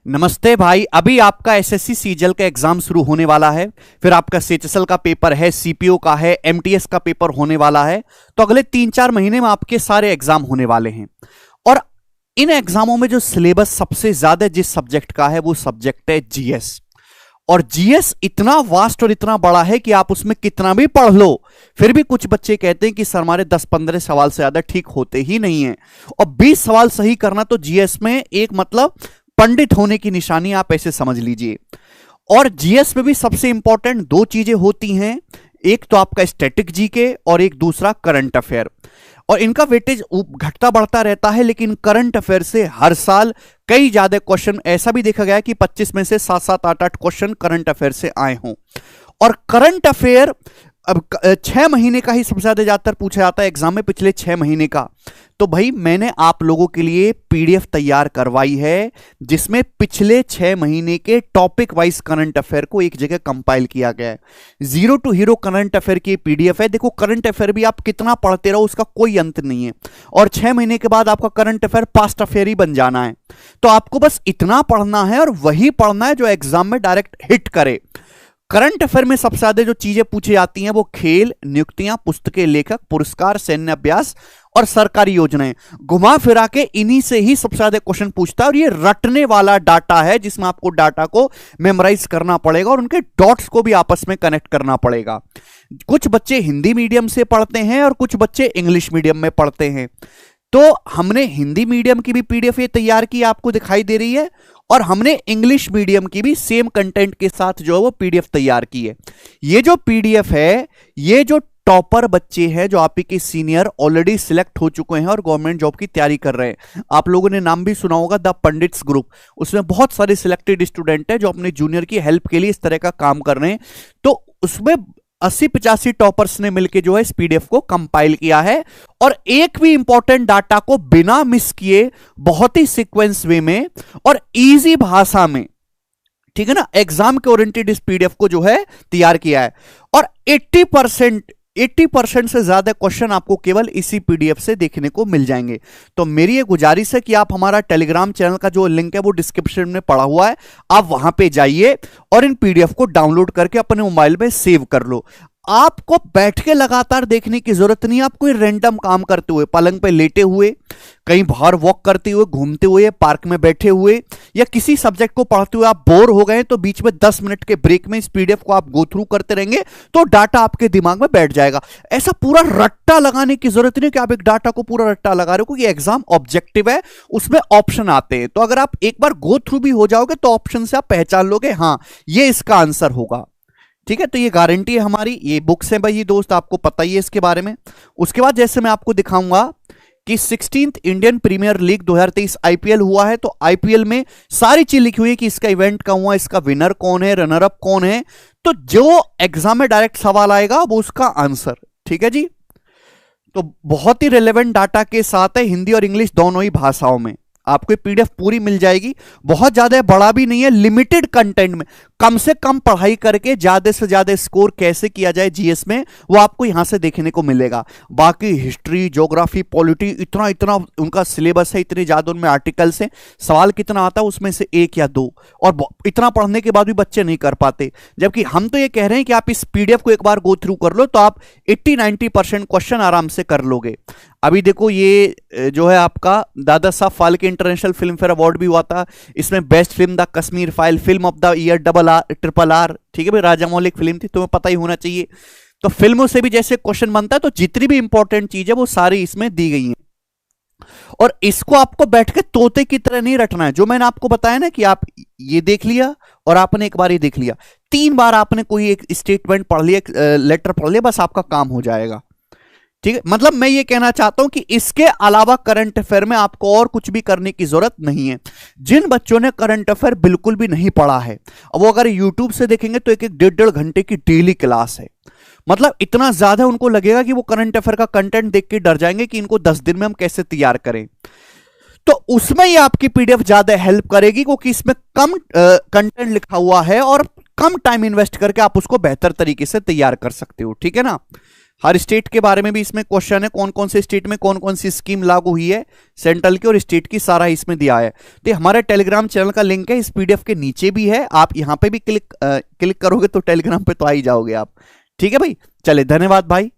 नमस्ते भाई। अभी आपका एसएससी सीजल का एग्जाम शुरू होने वाला है, फिर आपका सीएचएसएल का पेपर है, सीपीओ का है, एमटीएस का पेपर होने वाला है। तो अगले 3-4 महीने में आपके सारे एग्जाम होने वाले हैं। और इन एग्जामों में जो सिलेबस सबसे ज्यादा जिस सब्जेक्ट का है वो सब्जेक्ट है जीएस। और जीएस इतना वास्ट और इतना बड़ा है कि आप उसमें कितना भी पढ़ लो फिर भी कुछ बच्चे कहते हैं कि सर हमारे 10-15 सवाल से ज्यादा ठीक होते ही नहीं है। और 20 सवाल सही करना तो जीएस में एक मतलब पंडित होने की निशानी, आप ऐसे समझ लीजिए। और जीएस में भी सबसे इंपॉर्टेंट 2 चीजें होती हैं, एक तो आपका स्टैटिक जीके और एक दूसरा करंट अफेयर। और इनका वेटेज घटता बढ़ता रहता है, लेकिन करंट अफेयर से हर साल कई ज्यादा क्वेश्चन, ऐसा भी देखा गया है कि 25 में से 7-7 8-8 क्वेश्चन करंट अफेयर से आए हों। और करंट अफेयर अब 6 महीने का ही सबसे ज्यादातर पूछा जाता है एग्जाम में, पिछले 6 महीने का। तो भाई मैंने आप लोगों के लिए पीडीएफ तैयार करवाई है जिसमें पिछले 6 महीने के टॉपिक वाइज करंट अफेयर को एक जगह कंपाइल किया गया है। 0 to हीरो करंट अफेयर की पीडीएफ है। देखो, करंट अफेयर भी आप कितना पढ़ते रहो उसका कोई अंत नहीं है, और 6 महीने के बाद आपका करंट अफेयर पास्ट अफेयर ही बन जाना है। तो आपको बस इतना पढ़ना है और वही पढ़ना है जो एग्जाम में डायरेक्ट हिट करे। करंट अफेयर में सबसे ज्यादा जो चीजें पूछी जाती हैं वो खेल, नियुक्तियां, पुस्तकें, लेखक, पुरस्कार, सैन्य अभ्यास और सरकारी योजनाएं। घुमा फिरा के इन्हीं से ही सबसे ज्यादा क्वेश्चन पूछता है। और ये रटने वाला डाटा है जिसमें आपको डाटा को मेमोराइज करना पड़ेगा और उनके डॉट्स को भी आपस में कनेक्ट करना पड़ेगा। कुछ बच्चे हिंदी मीडियम से पढ़ते हैं और कुछ बच्चे इंग्लिश मीडियम में पढ़ते हैं। तो हमने हिंदी मीडियम की भी पीडीएफ ये तैयार की, आपको दिखाई दे रही है, और हमने इंग्लिश मीडियम की भी सेम कंटेंट के साथ जो है वो पीडीएफ तैयार की है। ये जो पीडीएफ है, ये जो टॉपर बच्चे हैं, जो आप के सीनियर ऑलरेडी सिलेक्ट हो चुके हैं और गवर्नमेंट जॉब की तैयारी कर रहे हैं, आप लोगों ने नाम भी सुना होगा द पंडित्स ग्रुप। उसमें बहुत सारे सिलेक्टेड स्टूडेंट हैं जो अपने जूनियर की हेल्प के लिए इस तरह का काम कर रहे हैं। तो उसमें 80-85 टॉपर्स ने मिलकर जो है इस पीडीएफ को कंपाइल किया है, और एक भी इंपॉर्टेंट डाटा को बिना मिस किए बहुत ही सीक्वेंस वे में और इजी भाषा में, ठीक है ना, एग्जाम के ओरिएंटेड इस पीडीएफ को जो है तैयार किया है। और 80% से ज्यादा क्वेश्चन आपको केवल इसी पीडीएफ से देखने को मिल जाएंगे। तो मेरी ये गुजारिश है कि आप हमारा टेलीग्राम चैनल का जो लिंक है वो डिस्क्रिप्शन में पड़ा हुआ है, आप वहां पे जाइए और इन पीडीएफ को डाउनलोड करके अपने मोबाइल में सेव कर लो। आपको बैठ के लगातार देखने की जरूरत नहीं है। आप कोई रैंडम काम करते हुए, पलंग पे लेटे हुए, कहीं बाहर वॉक करते हुए, घूमते हुए, पार्क में बैठे हुए, या किसी सब्जेक्ट को पढ़ते हुए आप बोर हो गए तो बीच में 10 मिनट के ब्रेक में इस पीडीएफ को आप गो थ्रू करते रहेंगे तो डाटा आपके दिमाग में बैठ जाएगा। ऐसा पूरा रट्टा लगाने की जरूरत नहीं कि आप एक डाटा को पूरा रट्टा लगा रहे हो, क्योंकि एग्जाम ऑब्जेक्टिव है, उसमें ऑप्शन आते हैं। तो अगर आप एक बार गो थ्रू भी हो जाओगे तो ऑप्शन से आप पहचान लोगे, हाँ ये इसका आंसर होगा। ठीक है, तो ये गारंटी है हमारी। ये बुक्स हैं भाई ये दोस्त, आपको पता ही है इसके बारे में। उसके बाद जैसे मैं आपको दिखाऊंगा कि 16th Indian premiere league 2023 IPL हुआ है, तो आईपीएल में सारी चीज लिखी हुई है कि इसका इवेंट कहाँ हुआ, इसका विनर कौन है, रनर अप कौन है। तो जो एग्जाम में डायरेक्ट सवाल आएगा वो उसका आंसर। ठीक है जी, तो बहुत ही रिलेवेंट डाटा के साथ है, हिंदी और इंग्लिश दोनों ही भाषाओं में आपको पीडीएफ पूरी मिल जाएगी। बहुत ज्यादा बड़ा भी नहीं है, लिमिटेड कंटेंट में कम से कम पढ़ाई करके ज्यादा से ज्यादा स्कोर कैसे किया जाए जीएस में, वो आपको यहां से देखने को मिलेगा। बाकी हिस्ट्री, ज्योग्राफी, पॉलिटी, इतना इतना उनका सिलेबस है, इतने ज्यादा उनमें आर्टिकल्स हैं, सवाल कितना आता है उसमें से 1 या 2, और इतना पढ़ने के बाद भी बच्चे नहीं कर पाते। जबकि हम तो ये कह रहे हैं कि आप इस पीडीएफ को एक बार गो थ्रू कर लो तो आप 80-90% क्वेश्चन आराम से कर लोगे। अभी देखो ये जो है आपका Dada Saheb Phalke international film fair award भी हुआ था, इसमें best film the Kashmir file, film of the year RRR। ठीक है भाई, राजा मौलिक फिल्म थी, तुम्हें पता ही होना चाहिए। तो फिल्मों से भी जैसे क्वेश्चन बनता है, तो जितनी भी इंपॉर्टेंट चीज है वो सारी इसमें दी गई हैं। और इसको आपको बैठ के तोते की तरह नहीं रटना है। जो मैंने आपको बताया ना कि आप ये देख लिया और आपने एक बार ये देख लिया, 3 बार आपने कोई एक स्टेटमेंट पढ़ लिया, लेटर पढ़ लिया, बस आपका काम हो जाएगा। ठीक है, मतलब मैं ये कहना चाहता हूं कि इसके अलावा करंट अफेयर में आपको और कुछ भी करने की जरूरत नहीं है। जिन बच्चों ने करंट अफेयर बिल्कुल भी नहीं पढ़ा है, अब वो अगर यूट्यूब से देखेंगे तो 1-1 घंटे की डेली क्लास है। मतलब इतना ज्यादा उनको लगेगा कि वो करंट अफेयर का कंटेंट देख के डर जाएंगे कि इनको 10 दिन में हम कैसे तैयार करें। तो उसमें ये आपकी पीडीएफ ज्यादा हेल्प करेगी, क्योंकि इसमें कम कंटेंट लिखा हुआ है और कम टाइम इन्वेस्ट करके आप उसको बेहतर तरीके से तैयार कर सकते हो। ठीक है ना, हर स्टेट के बारे में भी इसमें क्वेश्चन है, कौन कौन से स्टेट में कौन कौन सी स्कीम लागू हुई है सेंट्रल की और स्टेट की, सारा इसमें दिया है। तो हमारे टेलीग्राम चैनल का लिंक है इस पीडीएफ के नीचे भी है, आप यहां पे भी क्लिक करोगे तो टेलीग्राम पे तो आ ही जाओगे आप। ठीक है भाई, चले, धन्यवाद भाई।